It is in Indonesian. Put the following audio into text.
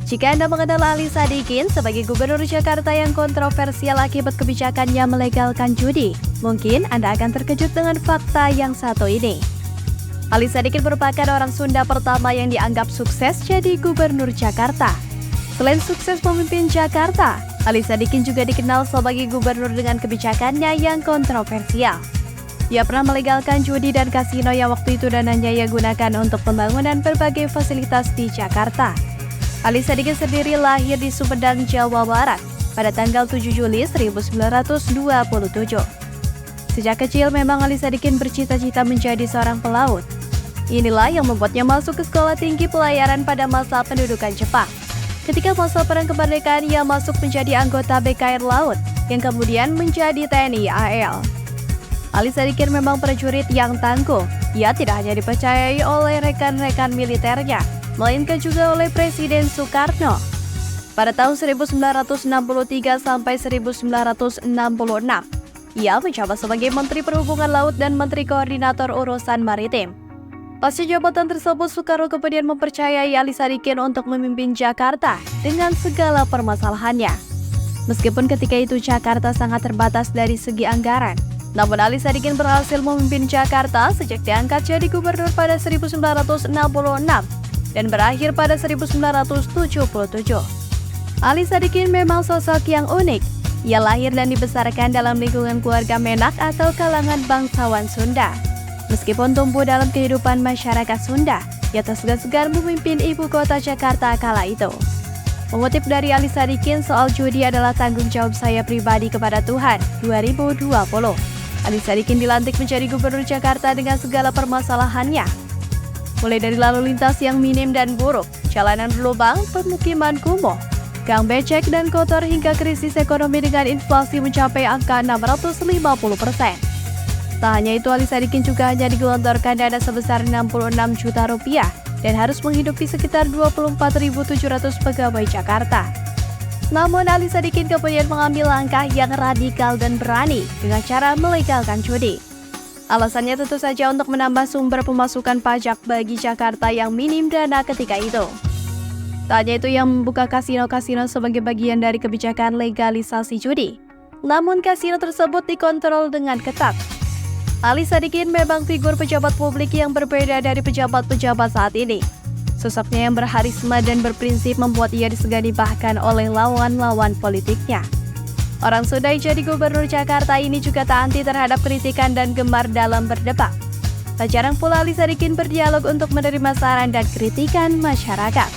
Jika Anda mengenal Ali Sadikin sebagai Gubernur Jakarta yang kontroversial akibat kebijakannya melegalkan judi, mungkin Anda akan terkejut dengan fakta yang satu ini. Ali Sadikin merupakan orang Sunda pertama yang dianggap sukses jadi Gubernur Jakarta. Selain sukses memimpin Jakarta, Ali Sadikin juga dikenal sebagai gubernur dengan kebijakannya yang kontroversial. Ia pernah melegalkan judi dan kasino yang waktu itu dananya ia gunakan untuk pembangunan berbagai fasilitas di Jakarta. Ali Sadikin sendiri lahir di Sumedang, Jawa Barat pada tanggal 7 Juli 1927. Sejak kecil memang Ali Sadikin bercita-cita menjadi seorang pelaut. Inilah yang membuatnya masuk ke sekolah tinggi pelayaran pada masa pendudukan Jepang. Ketika masa perang kemerdekaan, ia masuk menjadi anggota BKR Laut yang kemudian menjadi TNI AL. Ali Sadikin memang prajurit yang tangguh. Ia tidak hanya dipercayai oleh rekan-rekan militernya, melainkan juga oleh Presiden Soekarno. Pada tahun 1963 sampai 1966, ia menjabat sebagai Menteri Perhubungan Laut dan Menteri Koordinator Urusan Maritim. Pasca jabatan tersebut, Soekarno kemudian mempercayai Ali Sadikin untuk memimpin Jakarta dengan segala permasalahannya. Meskipun ketika itu Jakarta sangat terbatas dari segi anggaran, namun Ali Sadikin berhasil memimpin Jakarta sejak diangkat jadi gubernur pada 1966 dan berakhir pada 1977. Ali Sadikin memang sosok yang unik. Ia lahir dan dibesarkan dalam lingkungan keluarga Menak atau kalangan bangsawan Sunda. Meskipun tumbuh dalam kehidupan masyarakat Sunda, ia tak segan-segan memimpin ibu kota Jakarta kala itu. Mengutip dari Ali Sadikin, soal judi adalah tanggung jawab saya pribadi kepada Tuhan 2020. Ali Sadikin dilantik menjadi gubernur Jakarta dengan segala permasalahannya. Mulai dari lalu lintas yang minim dan buruk, jalanan berlubang, pemukiman kumuh, gang becek dan kotor hingga krisis ekonomi dengan inflasi mencapai angka 650%. Tak hanya itu, Ali Sadikin juga hanya digelontorkan dana sebesar 66 juta rupiah dan harus menghidupi sekitar 24.700 pegawai Jakarta. Namun Ali Sadikin kemudian mengambil langkah yang radikal dan berani dengan cara melegalkan judi. Alasannya tentu saja untuk menambah sumber pemasukan pajak bagi Jakarta yang minim dana ketika itu. Tak hanya itu, yang membuka kasino-kasino sebagai bagian dari kebijakan legalisasi judi. Namun kasino tersebut dikontrol dengan ketat. Ali Sadikin memang figur pejabat publik yang berbeda dari pejabat-pejabat saat ini. Sosoknya yang berharisma dan berprinsip membuat ia disegani bahkan oleh lawan-lawan politiknya. Orang Sunda yang jadi gubernur Jakarta ini juga tak anti terhadap kritikan dan gemar dalam berdebat. Tak jarang pula Ali Sadikin berdialog untuk menerima saran dan kritikan masyarakat.